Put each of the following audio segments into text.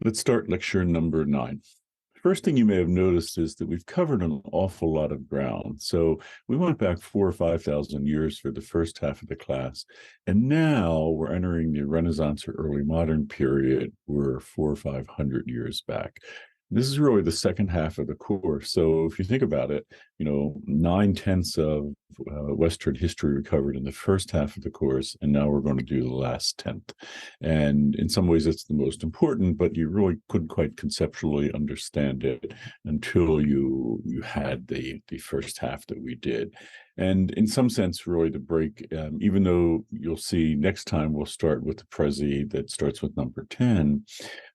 Let's start lecture number 9. First thing you may have noticed is that we've covered an awful lot of ground. So we went back 4,000 or 5,000 years for the first half of the class, and now we're entering the Renaissance or early modern period. We're 400 or 500 years back. This is really the second half of the course. So if you think about it, 9/10 of Western history we covered in the first half of the course, and now we're going to do the last tenth. And in some ways, it's the most important, but you really couldn't quite conceptually understand it until you had the first half that we did. And in some sense, really, the break, even though you'll see next time we'll start with the Prezi that starts with number 10,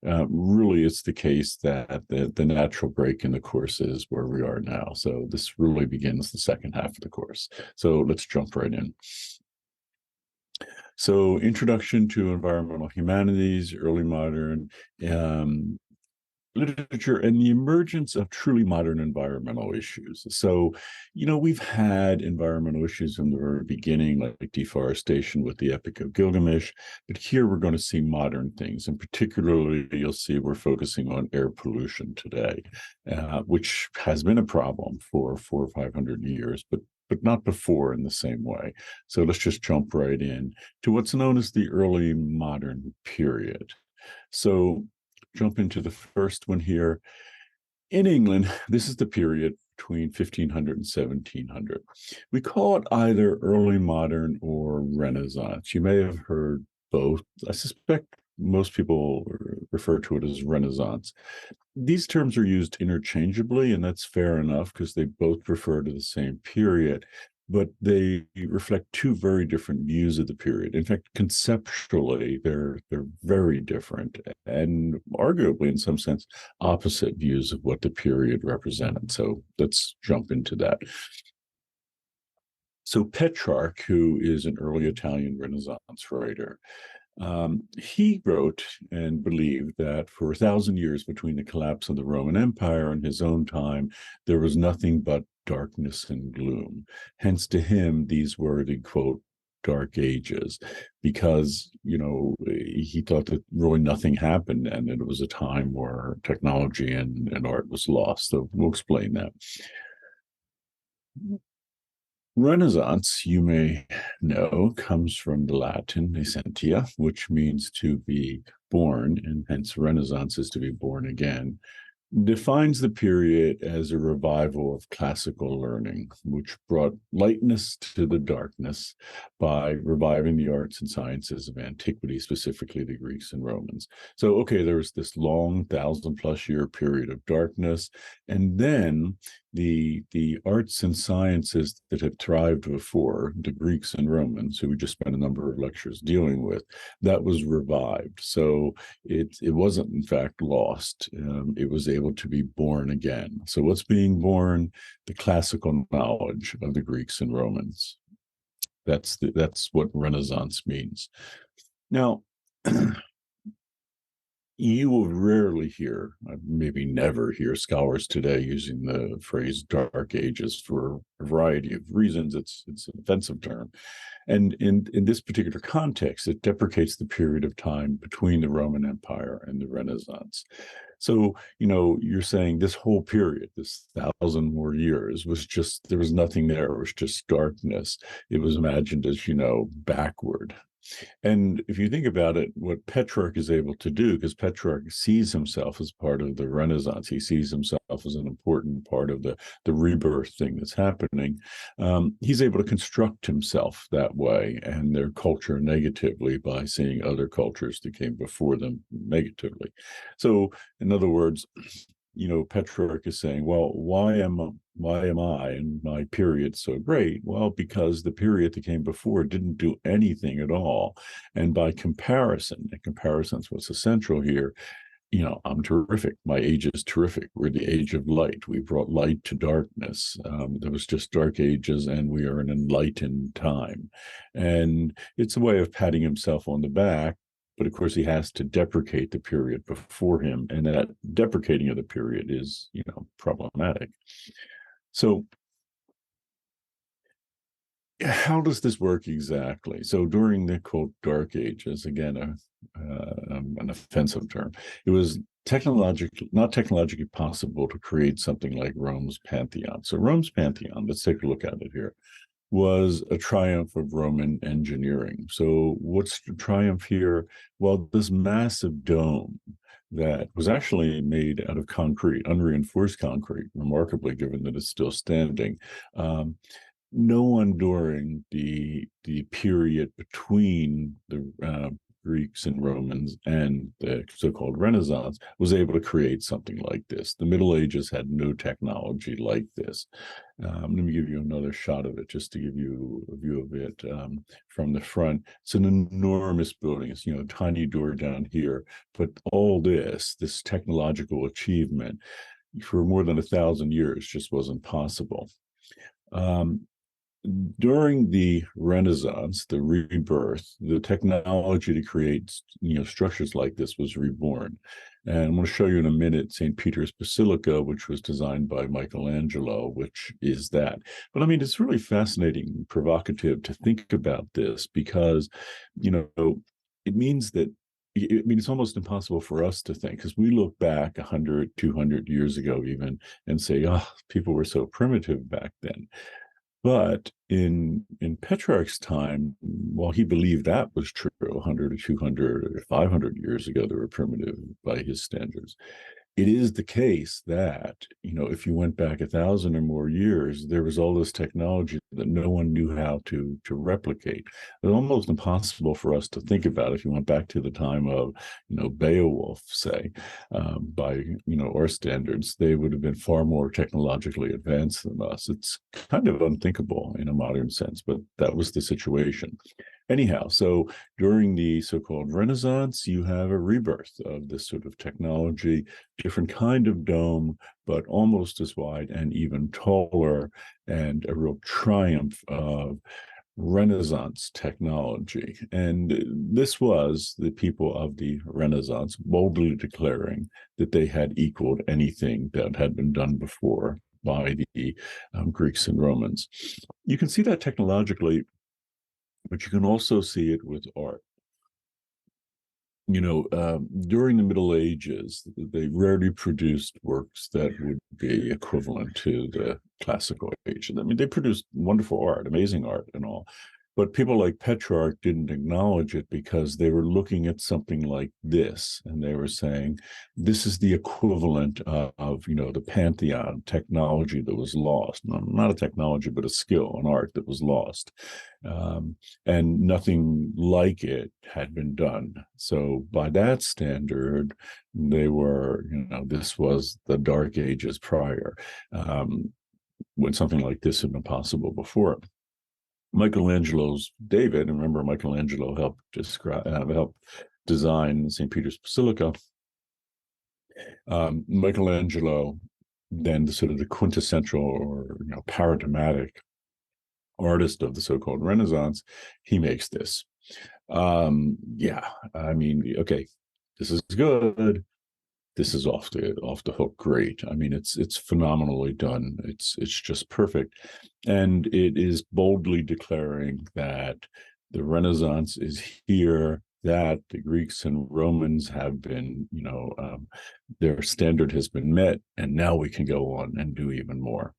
really it's the case that the natural break in the course is where we are now. So this really begins the second half of the course. So let's jump right in. So introduction to environmental humanities, early modern literature, and the emergence of truly modern environmental issues. So, we've had environmental issues from the very beginning, like deforestation with the Epic of Gilgamesh, but here we're going to see modern things, and particularly you'll see we're focusing on air pollution today, which has been a problem for 400 or 500 years, but not before in the same way. So let's just jump right in to what's known as the early modern period. So jump into the first one here. In England, this is the period between 1500 and 1700. We call it either early modern or Renaissance. You may have heard both. I suspect most people refer to it as Renaissance. These terms are used interchangeably, and that's fair enough because they both refer to the same period, but they reflect two very different views of the period. In fact, conceptually, they're very different and arguably, in some sense, opposite views of what the period represented. So let's jump into that. So Petrarch, who is an early Italian Renaissance writer, he wrote and believed that for 1,000 years between the collapse of the Roman Empire and his own time, there was nothing but darkness and gloom. Hence, to him, these were the, quote, dark ages, because, he thought that really nothing happened and it was a time where technology and art was lost. So we'll explain that. Renaissance, you may know, comes from the Latin "essentia," which means to be born, and hence Renaissance is to be born again. Defines the period as a revival of classical learning, which brought lightness to the darkness by reviving the arts and sciences of antiquity, specifically the Greeks and Romans. So, okay, there was this long 1,000+ year period of darkness, and then the arts and sciences that had thrived before, the Greeks and Romans, who we just spent a number of lectures dealing with, that was revived. So it wasn't in fact lost. It was able to be born again. So what's being born? The classical knowledge of the Greeks and Romans. That's what Renaissance means. Now, you will rarely hear, maybe never hear, scholars today using the phrase dark ages for a variety of reasons. It's an offensive term. And in this particular context, it deprecates the period of time between the Roman Empire and the Renaissance. So, you're saying this whole period, this 1,000 more years, there was nothing there. It was just darkness. It was imagined as, backward. And if you think about it, what Petrarch is able to do, because Petrarch sees himself as part of the Renaissance, he sees himself as an important part of the rebirth thing that's happening. He's able to construct himself that way and their culture negatively by seeing other cultures that came before them negatively. So, in other words, Petrarch is saying, well, why am I and my period so great? Well, because the period that came before didn't do anything at all. And by comparison, and comparison's what's essential here, I'm terrific. My age is terrific. We're the age of light. We brought light to darkness. There was just dark ages, and we are an enlightened time. And it's a way of patting himself on the back. But of course, he has to deprecate the period before him, and that deprecating of the period is, problematic. So, how does this work exactly? So, during the quote dark ages, again, an offensive term, it was not technologically possible to create something like Rome's Pantheon. So Rome's Pantheon, let's take a look at it here, was a triumph of Roman engineering. So what's the triumph here? Well, this massive dome that was actually made out of concrete, unreinforced concrete, remarkably, given that it's still standing. No one during the period between the Greeks and Romans and the so-called Renaissance was able to create something like this. The Middle Ages had no technology like this. Let me give you another shot of it just to give you a view of it from the front. It's an enormous building. It's, a tiny door down here, but all this technological achievement for more than 1,000 years just wasn't possible. During the Renaissance, the rebirth, the technology to create, structures like this was reborn. And I'm going to show you in a minute St. Peter's Basilica, which was designed by Michelangelo, which is that. But I mean, it's really fascinating and provocative to think about this because, it means that it's almost impossible for us to think because we look back 100, 200 years ago even and say, oh, people were so primitive back then. But in Petrarch's time, while he believed that was true 100 or 200 or 500 years ago, they were primitive by his standards. It is the case that, if you went back 1,000 or more years, there was all this technology that no one knew how to replicate. It's almost impossible for us to think about if you went back to the time of, Beowulf, say, by, our standards, they would have been far more technologically advanced than us. It's kind of unthinkable in a modern sense, but that was the situation. Anyhow, so during the so-called Renaissance, you have a rebirth of this sort of technology, different kind of dome, but almost as wide and even taller, and a real triumph of Renaissance technology. And this was the people of the Renaissance boldly declaring that they had equaled anything that had been done before by the Greeks and Romans. You can see that technologically, but you can also see it with art. During the Middle Ages, they rarely produced works that would be equivalent to the classical age. I mean, they produced wonderful art, amazing art and all, but people like Petrarch didn't acknowledge it because they were looking at something like this, and they were saying, this is the equivalent of the Pantheon technology that was lost. Not a technology, but a skill, an art that was lost. And nothing like it had been done. So by that standard, they were, this was the Dark Ages prior, when something like this had been possible before. Michelangelo's David, and remember Michelangelo helped design St. Peter's Basilica. Michelangelo, then the quintessential or paradigmatic artist of the so-called Renaissance, he makes this. Okay, this is good. This is off the hook great. I mean, it's phenomenally done. It's just perfect. And it is boldly declaring that the Renaissance is here, that the Greeks and Romans have been, their standard has been met, and now we can go on and do even more.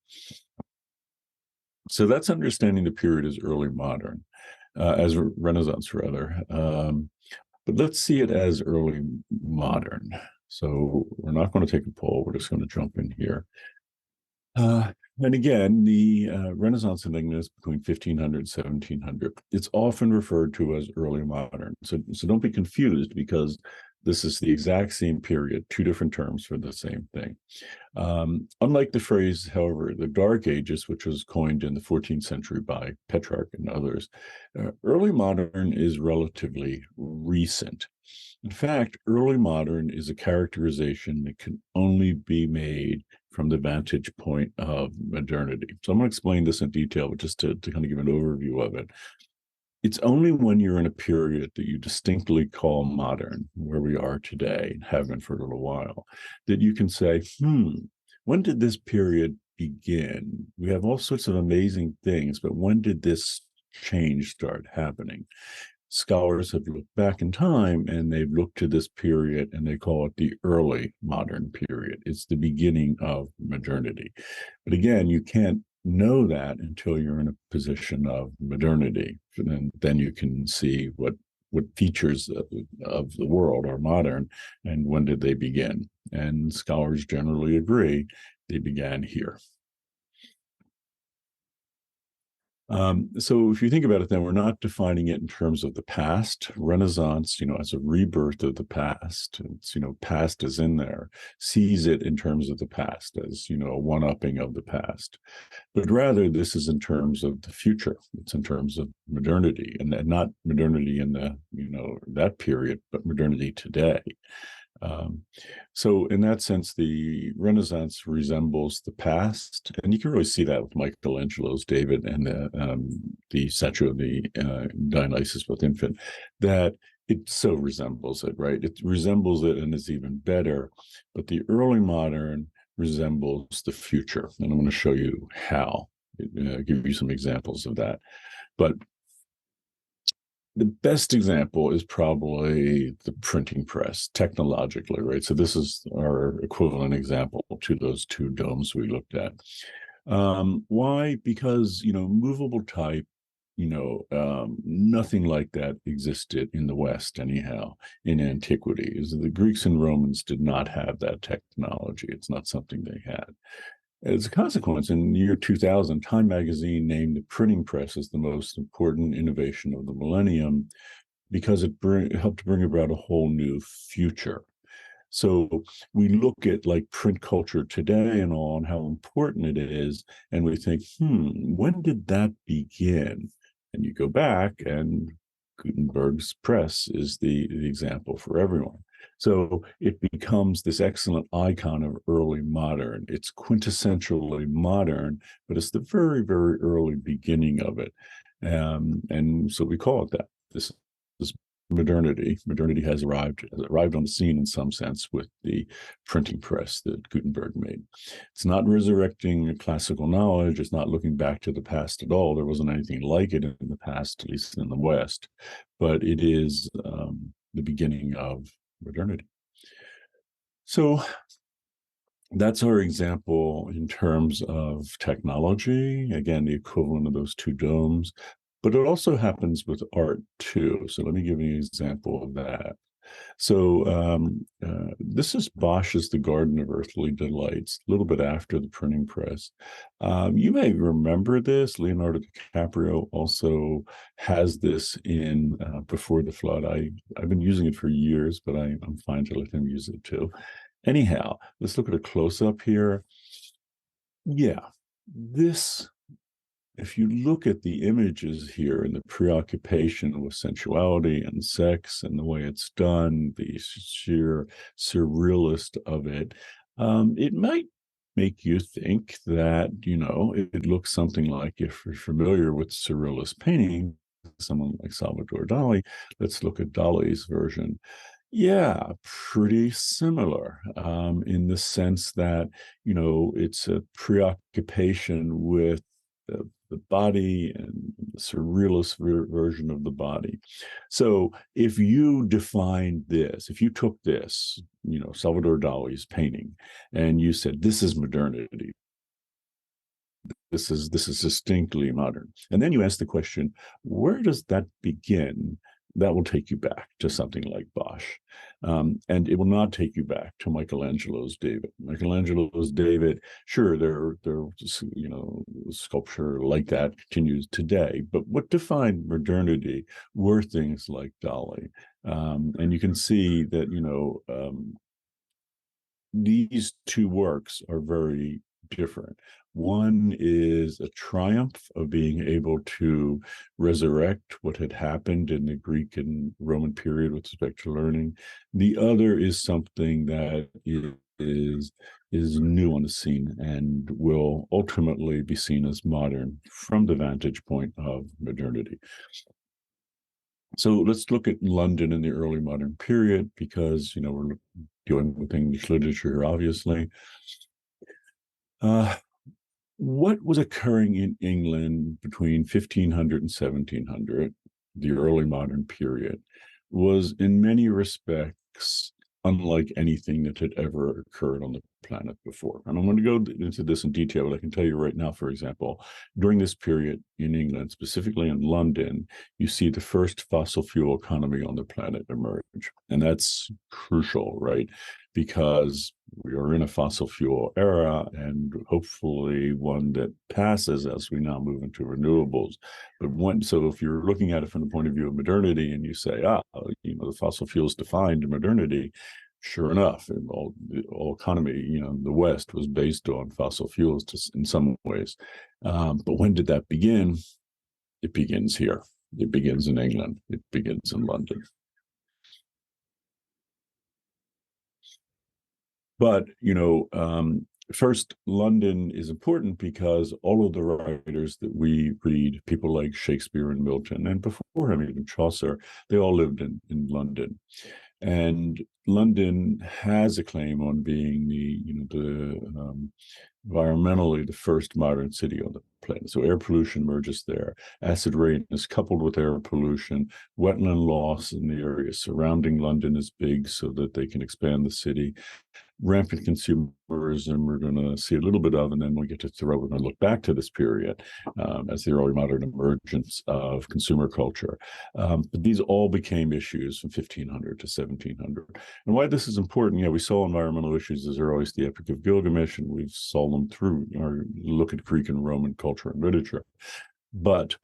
So that's understanding the period as early modern, as Renaissance rather. But let's see it as early modern. So we're not going to take a poll. We're just going to jump in here. And again, the Renaissance enigma is between 1500 and 1700. It's often referred to as early modern. So don't be confused because this is the exact same period, two different terms for the same thing. Unlike the phrase, however, the Dark Ages, which was coined in the 14th century by Petrarch and others, early modern is relatively recent. In fact, early modern is a characterization that can only be made from the vantage point of modernity. So I'm going to explain this in detail, but just to kind of give an overview of it. It's only when you're in a period that you distinctly call modern, where we are today, and have been for a little while, that you can say, when did this period begin? We have all sorts of amazing things, but when did this change start happening? scholars have looked back in time and they've looked to this period and they call it the early modern period. It's the beginning of modernity. But again, you can't know that until you're in a position of modernity. And then you can see what features of the world are modern and when did they begin. And scholars generally agree they began here. So if you think about it, then we're not defining it in terms of the past. Renaissance, as a rebirth of the past, it's, past is in there, sees it in terms of the past as, a one-upping of the past. But rather, this is in terms of the future. It's in terms of modernity, and not modernity in the, that period, but modernity today. So in that sense, the Renaissance resembles the past, and you can really see that with Michelangelo's David and the statue of the Dionysus with infant, that it so resembles it, right? It resembles it and is even better. But the early modern resembles the future, and I'm going to show you how. Give you some examples of that. But the best example is probably the printing press technologically, right? So this is our equivalent example to those two domes we looked at. Why? Because, movable type, nothing like that existed in the West anyhow, in antiquity. The Greeks and Romans did not have that technology. It's not something they had. As a consequence, in the year 2000, Time magazine named the printing press as the most important innovation of the millennium because it helped bring about a whole new future. So we look at like print culture today and all, and how important it is, and we think, when did that begin? And you go back, and Gutenberg's press is the example for everyone. So it becomes this excellent icon of early modern. It's quintessentially modern, but it's the very, very early beginning of it. And so we call it that. This is modernity. Modernity has arrived on the scene in some sense with the printing press that Gutenberg made. It's not resurrecting classical knowledge. It's not looking back to the past at all. There wasn't anything like it in the past, at least in the West. But it is the beginning of modernity. So that's our example in terms of technology. Again, the equivalent of those two domes. But it also happens with art too. So let me give you an example of that. So this is Bosch's The Garden of Earthly Delights, a little bit after the printing press. You may remember this. Leonardo DiCaprio also has this in Before the Flood. I've been using it for years, but I'm fine to let him use it too. Anyhow, let's look at a close-up here. Yeah, this, if you look at the images here and the preoccupation with sensuality and sex and the way it's done, the sheer surrealist of it, it might make you think that, it looks something like, if you're familiar with surrealist painting, someone like Salvador Dali, let's look at Dali's version. Yeah, pretty similar in the sense that, it's a preoccupation with the body and the surrealist version of the body. So if you define this, if you took this, Salvador Dali's painting, and you said, this is modernity, this is distinctly modern, and then you ask the question, where does that begin? That will take you back to something like Bosch. And it will not take you back to Michelangelo's David. Michelangelo's David, sure, there, sculpture like that continues today. But what defined modernity were things like Dali. And you can see that, these two works are very different. One is a triumph of being able to resurrect what had happened in the Greek and Roman period with respect to learning. The other is something that is new on the scene and will ultimately be seen as modern from the vantage point of modernity. So let's look at London in the early modern period, because, we're dealing with English literature here, obviously. What was occurring in England between 1500 and 1700? the early modern period, was in many respects unlike anything that had ever occurred on the planet before. And I'm going to go into this in detail, but I can tell you right now, for example, during this period in England, specifically in London, you see the first fossil fuel economy on the planet emerge. And that's crucial, right? Because we are in a fossil fuel era, and hopefully one that passes as we now move into renewables. So if you're looking at it from the point of view of modernity and you say, the fossil fuels defined modernity, sure enough, all economy, the West was based on fossil fuels in some ways. But when did that begin? It begins here. It begins in England. It begins in London. But, first, London is important because all of the writers that we read, people like Shakespeare and Milton, and before him, even Chaucer, they all lived in London. And London has a claim on being environmentally the first modern city on the planet. So air pollution emerges there. Acid rain is coupled with air pollution. Wetland loss in the area surrounding London is big so that they can expand the city. Rampant consumerism we're going to see a little bit of, and then we get to Thoreau. We're going to look back to this period as the early modern emergence of consumer culture. But these all became issues from 1500 to 1700. And why this is important, we saw environmental issues as early as the Epic of Gilgamesh, and we've saw them through or look at Greek and Roman culture and literature. But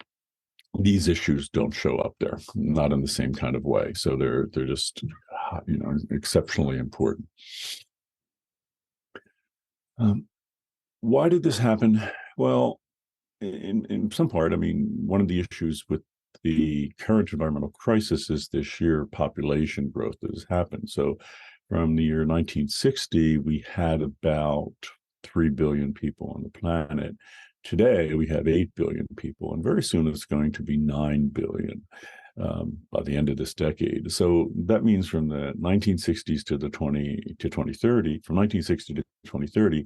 these issues don't show up there, not in the same kind of way. So they're just exceptionally important. Why did this happen? Well, in some part, one of the issues with the current environmental crisis is the sheer population growth that has happened. So from the year 1960, we had about 3 billion people on the planet. Today, we have 8 billion people, and very soon it's going to be 9 billion. By the end of this decade. So that means from the 1960s to 2030, from 1960 to 2030,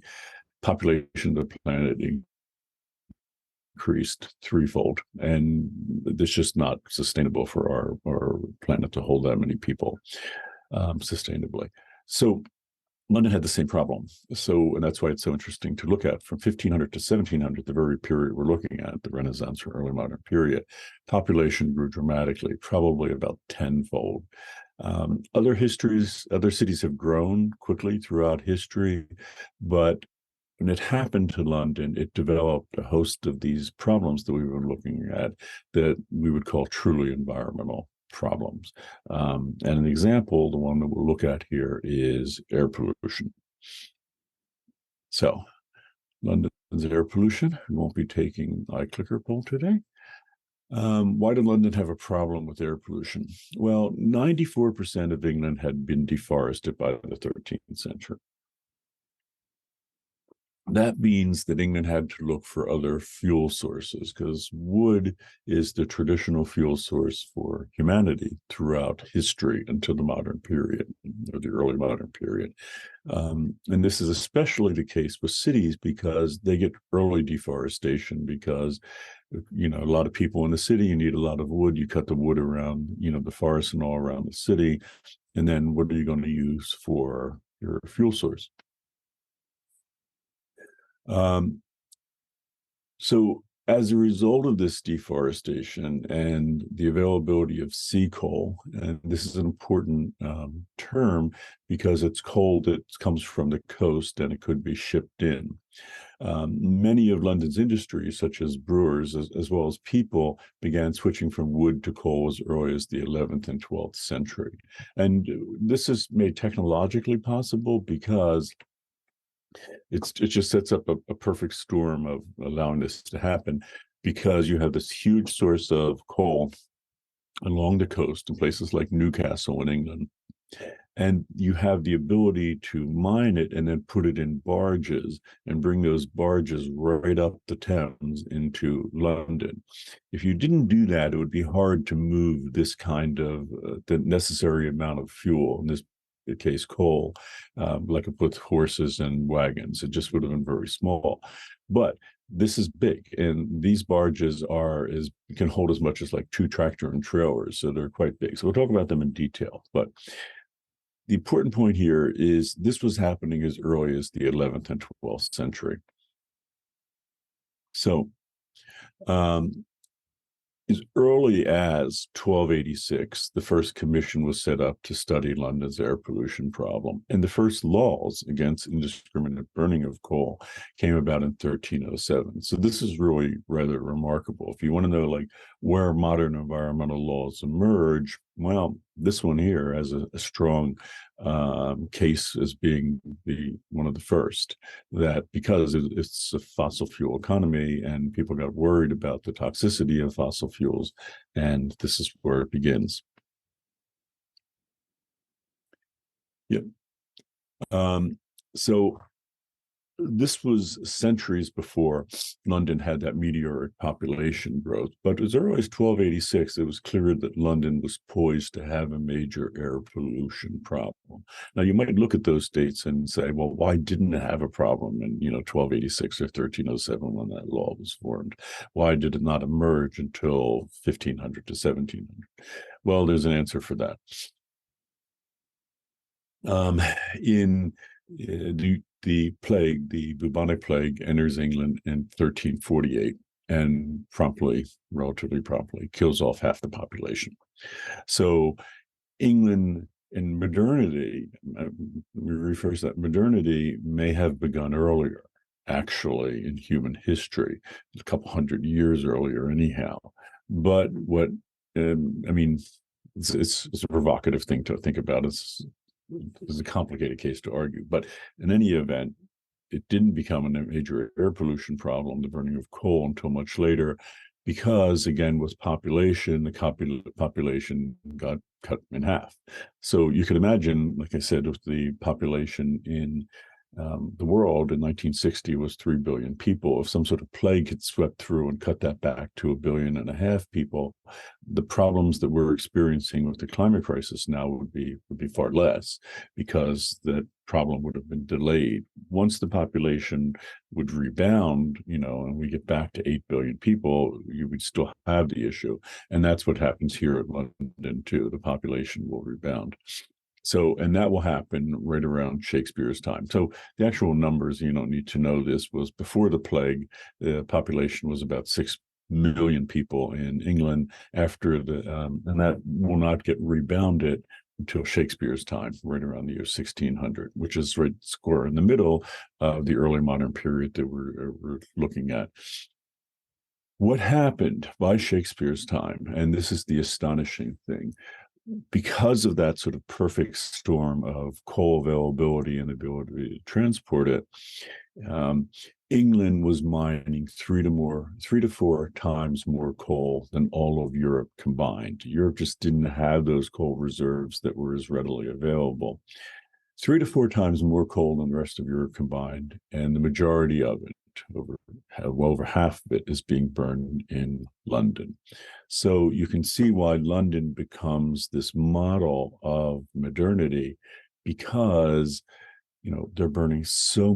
population of the planet increased threefold. And it's just not sustainable for our planet to hold that many people sustainably. So London had the same problem. And that's why it's so interesting to look at from 1500 to 1700, the very period we're looking at, the Renaissance or early modern period. Population grew dramatically, probably about tenfold. Other cities have grown quickly throughout history, but when it happened to London, it developed a host of these problems that we were looking at that we would call truly environmental problems. And an example, the one that we'll look at here, is air pollution. So London's air pollution. We won't be taking iClicker poll today. Why did London have a problem with air pollution? Well, 94% of England had been deforested by the 13th century. That means that England had to look for other fuel sources because wood is the traditional fuel source for humanity throughout history until the modern period, or the early modern period. And this is especially the case with cities because they get early deforestation because, a lot of people in the city, you need a lot of wood. You cut the wood around, the forest and all around the city. And then what are you going to use for your fuel source? So as a result of this deforestation and the availability of sea coal, and this is an important term because it's coal that comes from the coast and it could be shipped in. Many of London's industries, such as brewers, as well as people, began switching from wood to coal as early as the 11th and 12th century. And this is made technologically possible because it just sets up a perfect storm of allowing this to happen because you have this huge source of coal along the coast in places like Newcastle in England. And you have the ability to mine it and then put it in barges and bring those barges right up the Thames into London. If you didn't do that, it would be hard to move this kind of the necessary amount of fuel, in this case coal, like with horses and wagons. It just would have been very small. But this is big, and these barges can hold as much as like 2 tractor and trailers, so they're quite big. So we'll talk about them in detail. But the important point here is this was happening as early as the 11th and 12th century. So as early as 1286, the first commission was set up to study London's air pollution problem. And the first laws against indiscriminate burning of coal came about in 1307. So this is really rather remarkable. If you want to know like where modern environmental laws emerge, well, this one here has a strong case as being one of the first, that because it's a fossil fuel economy and people got worried about the toxicity of fossil fuels, and this is where it begins. Yep. So this was centuries before London had that meteoric population growth. But as early as 1286, it was clear that London was poised to have a major air pollution problem. Now, you might look at those dates and say, well, why didn't it have a problem in 1286 or 1307 when that law was formed? Why did it not emerge until 1500 to 1700? Well, there's an answer for that. The plague, the bubonic plague, enters England in 1348 and relatively promptly, kills off half the population. So England in modernity, refers to that, modernity may have begun earlier, actually, in human history, a couple hundred years earlier anyhow. But it's a provocative thing to think about. It's a complicated case to argue, but in any event, it didn't become a major air pollution problem, the burning of coal, until much later, because again, with population, the population got cut in half. So you could imagine, like I said, if the population in the world in 1960 was 3 billion people. If some sort of plague had swept through and cut that back to 1.5 billion people, the problems that we're experiencing with the climate crisis now would be far less, because the problem would have been delayed. Once the population would rebound, and we get back to 8 billion people, you would still have the issue. And that's what happens here at London too. The population will rebound. So, and that will happen right around Shakespeare's time. So the actual numbers, you don't need to know this, was before the plague, the population was about 6 million people in England. After and that will not get rebounded until Shakespeare's time, right around the year 1600, which is right square in the middle of the early modern period that we're looking at. What happened by Shakespeare's time, and this is the astonishing thing, because of that sort of perfect storm of coal availability and ability to transport it, England was mining 3 to 4 times more coal than all of Europe combined. Europe just didn't have those coal reserves that were as readily available. 3 to 4 times more coal than the rest of Europe combined, and the majority of it, over half of it, is being burned in London. So you can see why London becomes this model of modernity, because they're burning so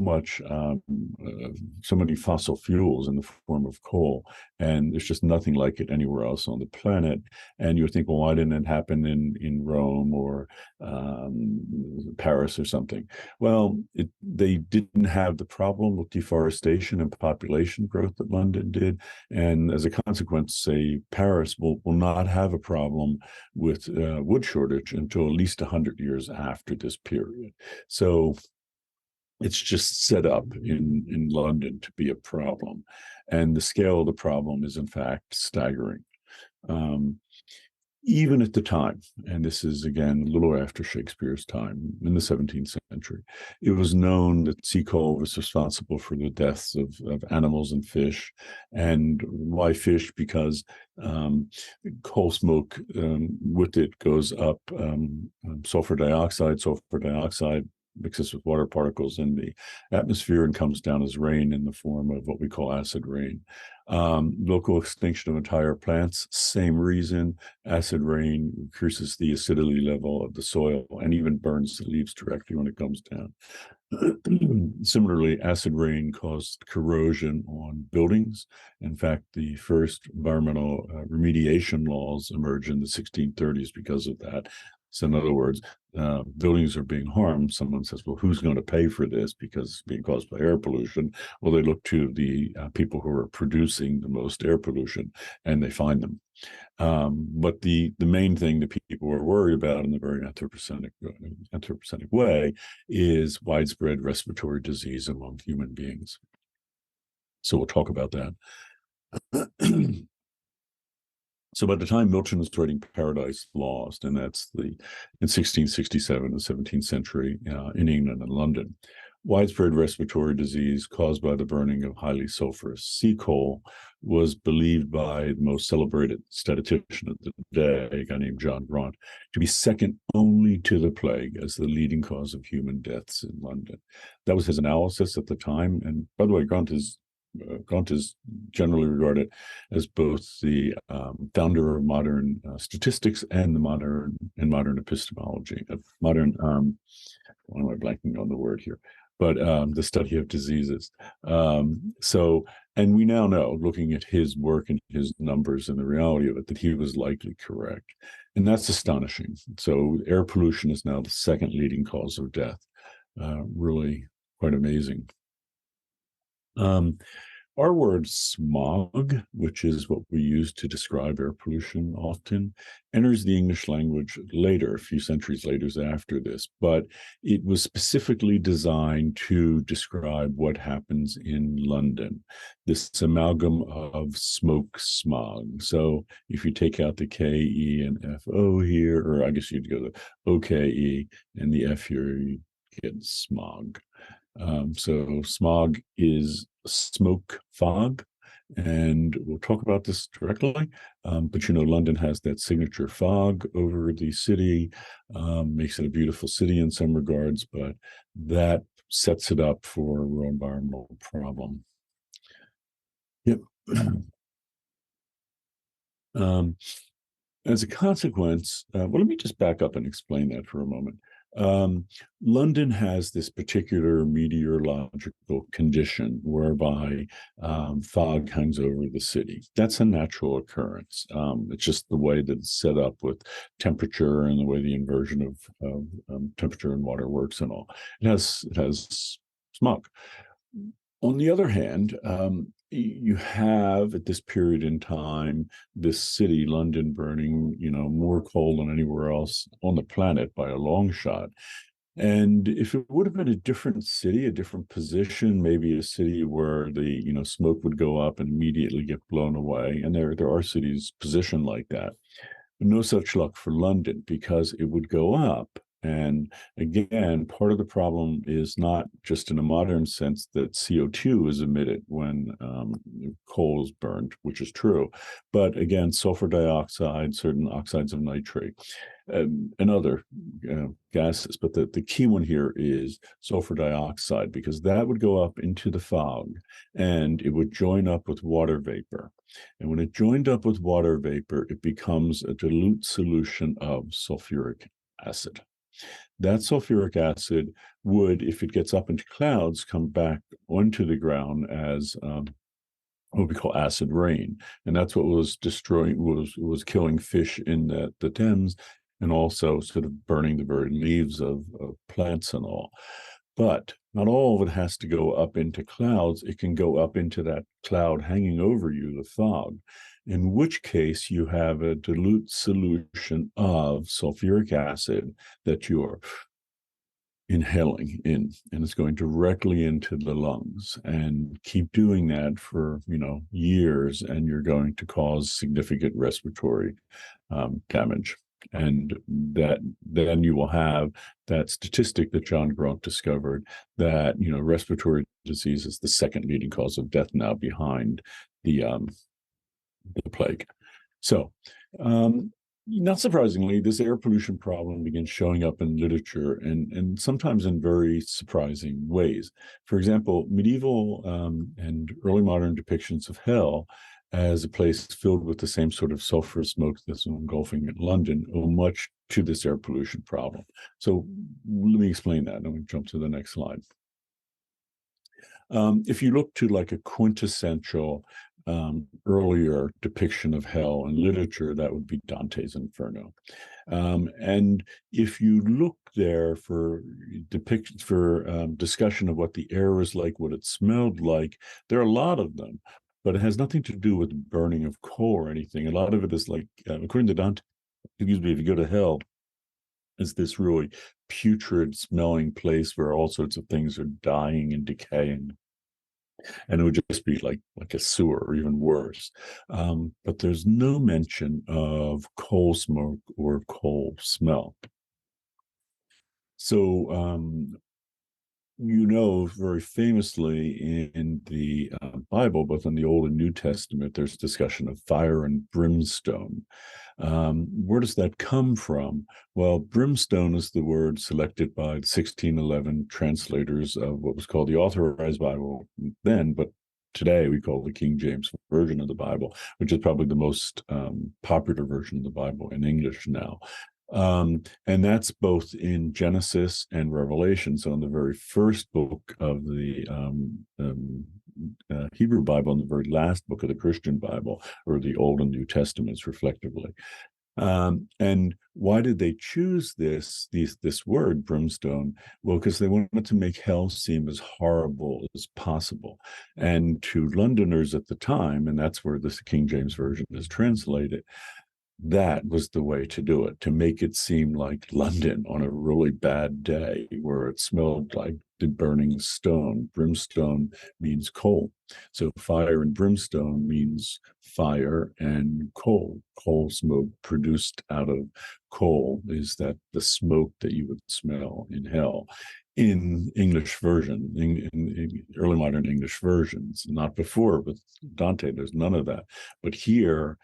many fossil fuels in the form of coal, and there's just nothing like it anywhere else on the planet. And you would think, well, why didn't it happen in Rome or Paris or something? Well, they didn't have the problem with deforestation and population growth that London did, and as a consequence, say Paris will not have a problem with wood shortage until at least 100 years after this period. So it's just set up in London to be a problem. And the scale of the problem is, in fact, staggering. Even at the time, and this is, again, a little after Shakespeare's time, in the 17th century, it was known that sea coal was responsible for the deaths of animals and fish. And why fish? Because coal smoke, with it goes up sulfur dioxide mixes with water particles in the atmosphere and comes down as rain in the form of what we call acid rain. Local extinction of entire plants, same reason. Acid rain increases the acidity level of the soil and even burns the leaves directly when it comes down. Similarly, acid rain caused corrosion on buildings. In fact, the first environmental remediation laws emerged in the 1630s because of that. So in other words, buildings are being harmed. Someone says, well, who's going to pay for this because it's being caused by air pollution? Well, they look to the people who are producing the most air pollution, and they find them. But the main thing that people were worried about in the very anthropocenic way is widespread respiratory disease among human beings. So we'll talk about that. So by the time Milton was writing Paradise Lost, and that's in 1667, the 17th century, in England and London, widespread respiratory disease caused by the burning of highly sulfurous sea coal was believed by the most celebrated statistician of the day, a guy named John Graunt, to be second only to the plague as the leading cause of human deaths in London. That was his analysis at the time. And by the way, Graunt is generally regarded as both the founder of modern statistics and the modern epistemology of modern. Why am I blanking on the word here? But the study of diseases. And we now know, looking at his work and his numbers and the reality of it, that he was likely correct, and that's astonishing. So air pollution is now the second leading cause of death. Really quite amazing. Our word smog, which is what we use to describe air pollution often, enters the English language later, a few centuries later after this, but it was specifically designed to describe what happens in London, this amalgam of smoke smog. So if you take out the K-E and F-O here, or I guess you'd go to O-K-E and the F here, you get smog. So smog is smoke fog, and we'll talk about this directly. But London has that signature fog over the city, makes it a beautiful city in some regards, but that sets it up for a real environmental problem. Yep. As a consequence, well, let me just back up and explain that for a moment. London has this particular meteorological condition whereby fog hangs over the city. That's a natural occurrence. It's just the way that it's set up with temperature and the way the inversion of temperature and water works and all. It has smog. On the other hand, you have at this period in time this city, London, burning more coal than anywhere else on the planet by a long shot. And if it would have been a different city, a different position, maybe a city where the smoke would go up and immediately get blown away, and there are cities positioned like that, but no such luck for London because it would go up. And again, part of the problem is not just in a modern sense that CO2 is emitted when coal is burned, which is true, but again, sulfur dioxide, certain oxides of nitrate, and other gases. But the key one here is sulfur dioxide, because that would go up into the fog and it would join up with water vapor. And when it joined up with water vapor, it becomes a dilute solution of sulfuric acid. That sulfuric acid would, if it gets up into clouds, come back onto the ground as what we call acid rain. And that's what was destroying, was killing fish in the Thames, and also sort of burning the very leaves of plants and all. But not all of it has to go up into clouds. It can go up into that cloud hanging over you, the fog, in which case you have a dilute solution of sulfuric acid that you're inhaling in, and it's going directly into the lungs, and keep doing that for years, and you're going to cause significant respiratory damage. And that then you will have that statistic that John Graunt discovered, that respiratory disease is the second leading cause of death now, behind the plague. So Not surprisingly, this air pollution problem begins showing up in literature and sometimes in very surprising ways. For example, medieval and early modern depictions of hell as a place filled with the same sort of sulfur smoke that's engulfing London owe much to this air pollution problem. So let me explain that, and we jump to the next slide. If you look to like a quintessential earlier depiction of hell in literature, that would be Dante's Inferno. And if you look there for depictions for discussion of what the air was like, what it smelled like, there are a lot of them, but it has nothing to do with burning of coal or anything. A lot of it is like, according to Dante, excuse me, if you go to hell, is this really putrid smelling place where all sorts of things are dying and decaying, and it would just be like a sewer or even worse. But there's no mention of coal smoke or coal smell. So very famously in the Bible, both in the Old and New Testament, there's discussion of fire and brimstone. Where does that come from? Well, brimstone is the word selected by the 1611 translators of what was called the Authorized Bible then, but today we call the King James Version of the Bible, which is probably the most popular version of the Bible in English now. And that's both in Genesis and Revelation. So in the very first book of the Hebrew Bible and the very last book of the Christian Bible, or the Old and New Testaments, respectively. And why did they choose this word brimstone? Well, because they wanted to make hell seem as horrible as possible. And to Londoners at the time, and that's where this King James Version is translated, that was the way to do it, to make it seem like London on a really bad day where it smelled like the burning stone. Brimstone means coal. So fire and brimstone means fire and coal. Coal smoke produced out of coal is that the smoke that you would smell in hell. In English version, in early modern English versions, not before with Dante, there's none of that. But here,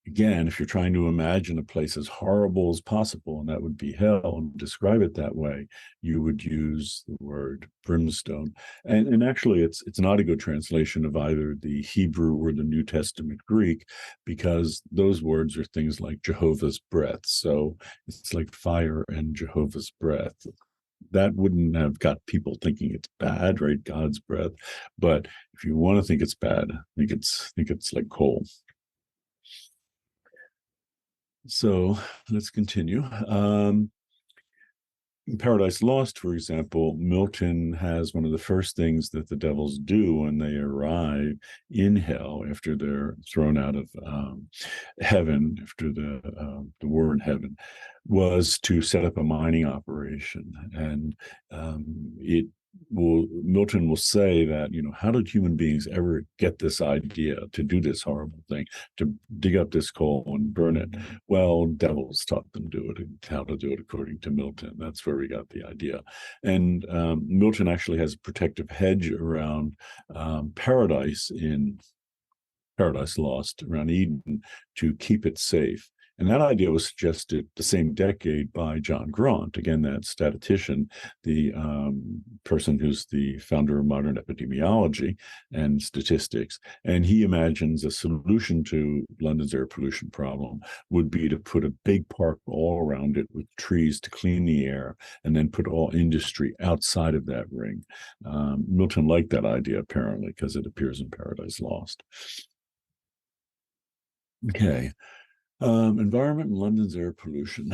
again, if you're trying to imagine a place as horrible as possible, and that would be hell, and describe it that way, you would use the word brimstone. And actually, it's not a good translation of either the Hebrew or the New Testament Greek, because those words are things like Jehovah's breath. So it's like fire and Jehovah's breath. That wouldn't have got people thinking it's bad, right? God's breath. But if you want to think it's bad, think it's like coal. So let's continue. In Paradise Lost, for example, Milton has one of the first things that the devils do when they arrive in hell after they're thrown out of heaven, after the war in heaven, was to set up a mining operation. And Milton will say that, how did human beings ever get this idea to do this horrible thing, to dig up this coal and burn it? Well, devils taught them to do it, and how to do it according to Milton. That's where we got the idea. And Milton actually has a protective hedge around paradise in Paradise Lost, around Eden, to keep it safe. And that idea was suggested the same decade by John Graunt, again, that statistician, the person who's the founder of modern epidemiology and statistics. And he imagines a solution to London's air pollution problem would be to put a big park all around it with trees to clean the air, and then put all industry outside of that ring. Milton liked that idea, apparently, because it appears in Paradise Lost. Okay. Environment and London's air pollution.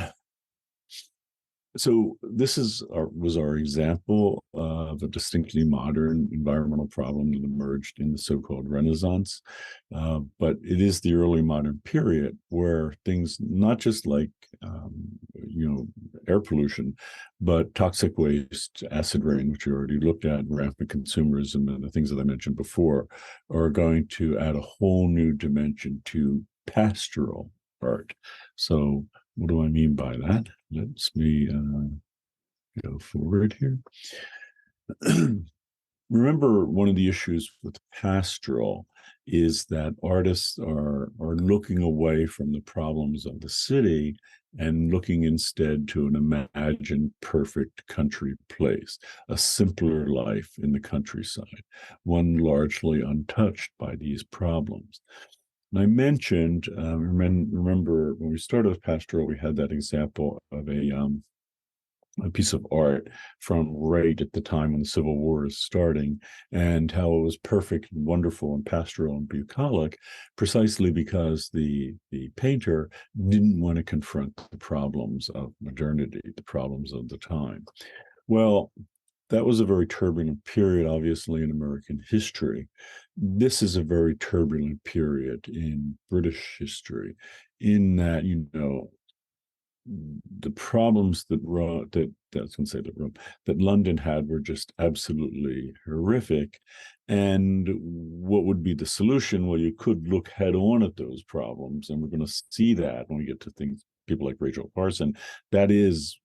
So this was our example of a distinctly modern environmental problem that emerged in the so-called Renaissance. But it is the early modern period where things, not just like air pollution, but toxic waste, acid rain, which we already looked at, rampant consumerism, and the things that I mentioned before, are going to add a whole new dimension to pastoral art. So what do I mean by that? Let's me go forward here. Remember, one of the issues with pastoral is that artists are looking away from the problems of the city and looking instead to an imagined perfect country place, a simpler life in the countryside, one largely untouched by these problems. And I mentioned, remember when we started with pastoral, we had that example of a piece of art from right at the time when the Civil War is starting, and how it was perfect and wonderful and pastoral and bucolic, precisely because the painter didn't want to confront the problems of modernity, the problems of the time. Well, that was a very turbulent period, obviously, in American history. This is a very turbulent period in British history, in that, the problems that I was going to say that London had were just absolutely horrific. And what would be the solution? Well, you could look head on at those problems, and we're going to see that when we get to things, people like Rachel Carson. That is,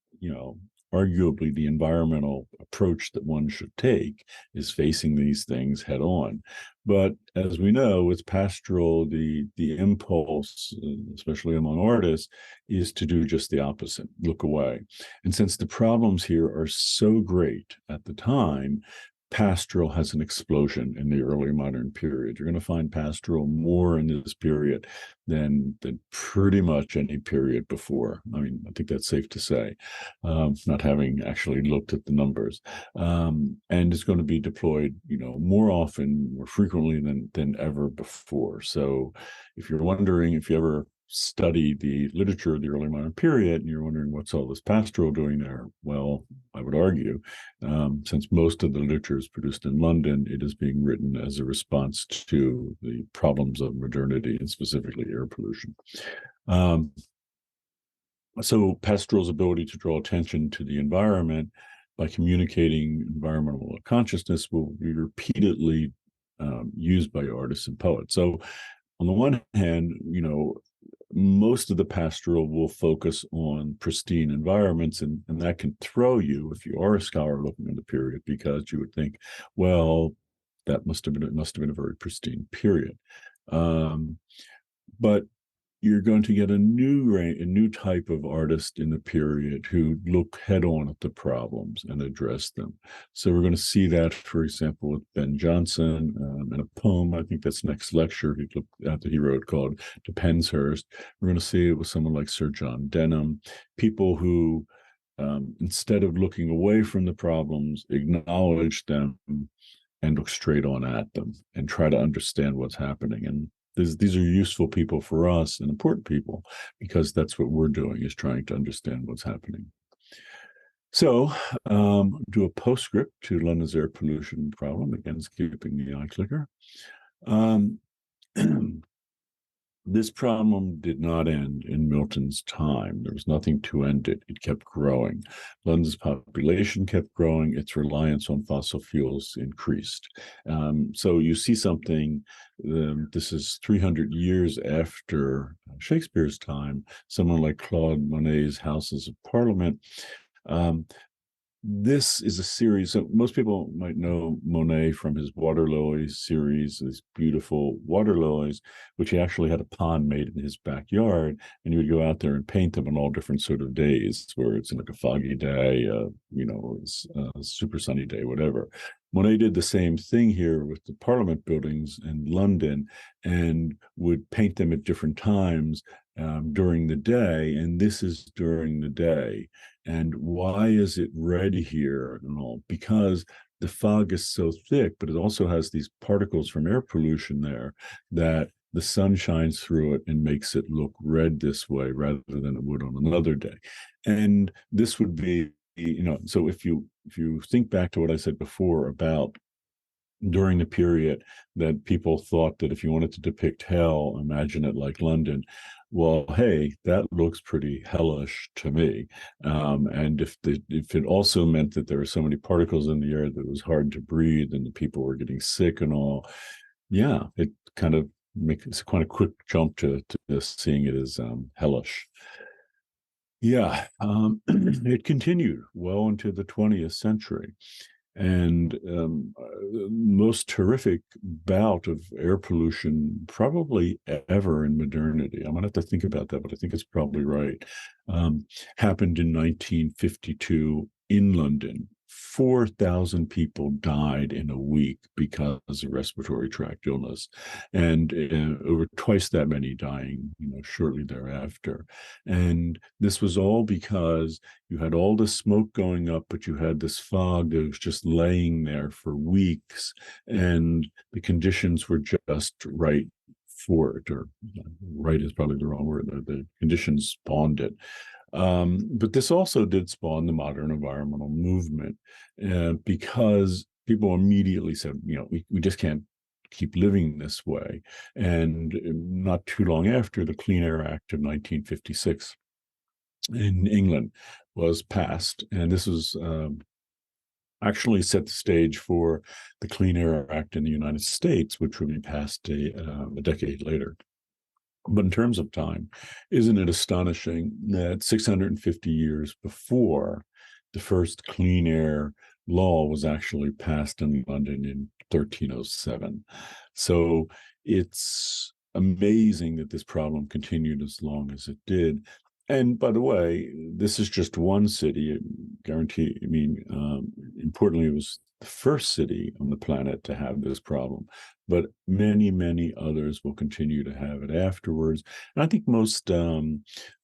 arguably the environmental approach that one should take, is facing these things head on. But as we know, with pastoral, the impulse, especially among artists, is to do just the opposite, look away. And since the problems here are so great at the time, pastoral has an explosion in the early modern period. You're going to find pastoral more in this period than pretty much any period before. I mean, I think that's safe to say, not having actually looked at the numbers. And it's going to be deployed, more often, more frequently than ever before. So, if you're wondering, if you ever study the literature of the early modern period and you're wondering what's all this pastoral doing there, well, I would argue, since most of the literature is produced in London, it is being written as a response to the problems of modernity, and specifically air pollution. So pastoral's ability to draw attention to the environment by communicating environmental consciousness will be repeatedly used by artists and poets. So on the one hand, most of the pastoral will focus on pristine environments, and that can throw you if you are a scholar looking at the period, because you would think, well, it must have been a very pristine period. But you're going to get a new type of artist in the period who look head on at the problems and address them. So we're going to see that, for example, with Ben Jonson, in a poem. I think that's next lecture that he wrote, called "To Penshurst." We're going to see it with someone like Sir John Denham, people who, instead of looking away from the problems, acknowledge them and look straight on at them and try to understand what's happening. And these are useful people for us, and important people, because that's what we're doing, is trying to understand what's happening. So, do a postscript to London's air pollution problem. Again, skipping the eye clicker. This problem did not end in Milton's time. There was nothing to end it. It kept growing. London's population kept growing. Its reliance on fossil fuels increased. So you see something, this is 300 years after Shakespeare's time, someone like Claude Monet's Houses of Parliament. This is a series. So most people might know Monet from his water lilies series, these beautiful water lilies, which he actually had a pond made in his backyard, and he would go out there and paint them on all different sort of days, where it's like a foggy day, it's a super sunny day, whatever. Monet did the same thing here with the Parliament buildings in London, and would paint them at different times during the day, and this is during the day. And why is it red here and all? Because the fog is so thick, but it also has these particles from air pollution there, that the sun shines through it and makes it look red this way rather than it would on another day. And this would be, so if you think back to what I said before about during the period that people thought that if you wanted to depict hell, imagine it like London. Well, hey, that looks pretty hellish to me. And if it also meant that there were so many particles in the air that it was hard to breathe and the people were getting sick and all, yeah, it kind of makes quite a quick jump to seeing it as hellish. Yeah, it continued well into the 20th century. And most terrific bout of air pollution probably ever in modernity. I'm gonna have to think about that, but I think it's probably right. Happened in 1952 in London. 4,000 people died in a week because of respiratory tract illness, and over twice that many dying, shortly thereafter. And this was all because you had all this smoke going up, but you had this fog that was just laying there for weeks, and the conditions were just right for it, or right is probably the wrong word. The conditions spawned it. But this also did spawn the modern environmental movement, because people immediately said, we just can't keep living this way. And not too long after, the Clean Air Act of 1956 in England was passed. And this was actually set the stage for the Clean Air Act in the United States, which would be passed a decade later. But in terms of time, isn't it astonishing that 650 years before, the first clean air law was actually passed in London in 1307? So it's amazing that this problem continued as long as it did. And by the way, this is just one city. Importantly, it was the first city on the planet to have this problem, but many, many others will continue to have it afterwards. And I think most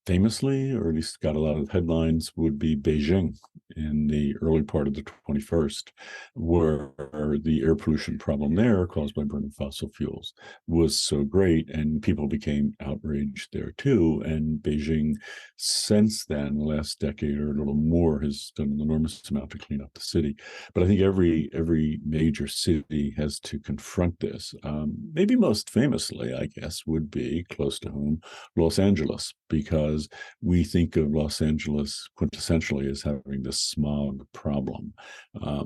famously, or at least got a lot of headlines, would be Beijing in the early part of the 21st, where the air pollution problem there caused by burning fossil fuels was so great, and people became outraged there too. And Beijing, since then, the last decade or a little more, has done an enormous amount to clean up the city. But I think every major city has to confront this. Maybe most famously, I guess, would be close to home, Los Angeles, because we think of Los Angeles quintessentially as having this smog problem.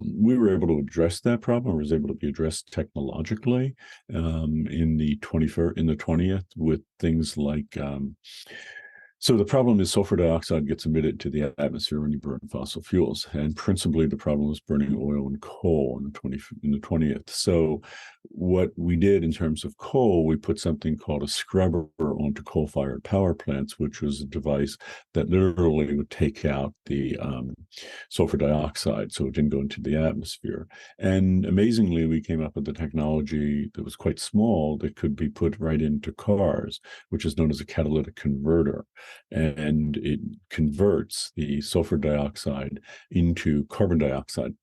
We were able to address that problem. It was able to be addressed technologically in the 20th with things like so the problem is sulfur dioxide gets emitted to the atmosphere when you burn fossil fuels, and principally the problem is burning oil and coal in the 20th. So what we did in terms of coal, we put something called a scrubber onto coal-fired power plants, which was a device that literally would take out the sulfur dioxide, so it didn't go into the atmosphere. And amazingly, we came up with a technology that was quite small that could be put right into cars, which is known as a catalytic converter. And it converts the sulfur dioxide into carbon dioxide,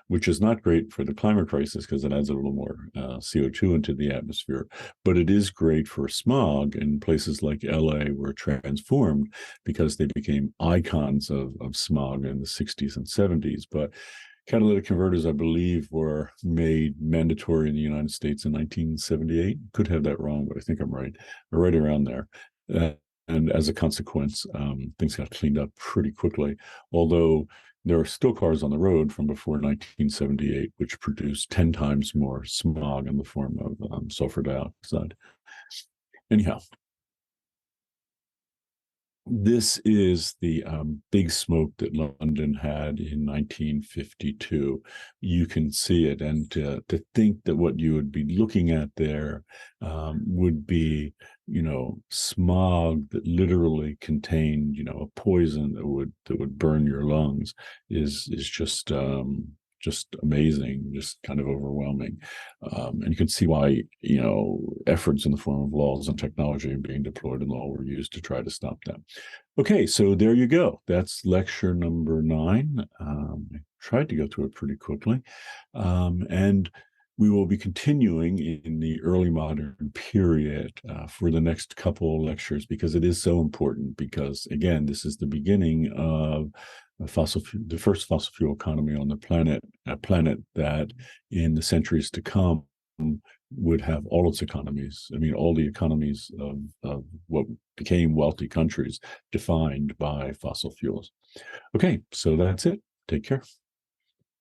which is not great for the climate crisis because it adds a little more CO2 into the atmosphere, but it is great for smog. In places like LA were transformed because they became icons of smog in the 60s and 70s. But catalytic converters, I believe, were made mandatory in the United States in 1978. Could have that wrong, but I think I'm right, right around there. And as a consequence, things got cleaned up pretty quickly, although there are still cars on the road from before 1978, which produced 10 times more smog in the form of sulfur dioxide. Anyhow, this is the big smoke that London had in 1952. You can see it, and to think that what you would be looking at there would be, smog that literally contained, a poison that would burn your lungs is just amazing, just kind of overwhelming. And you can see why, efforts in the form of laws and technology being deployed in law were used to try to stop that. Okay, so there you go. That's lecture number 9. I tried to go through it pretty quickly. And we will be continuing in the early modern period for the next couple of lectures, because it is so important, because, again, this is the beginning of the first fossil fuel economy on the planet, a planet that in the centuries to come would have all its economies. I mean, all the economies of what became wealthy countries defined by fossil fuels. Okay, so that's it. Take care.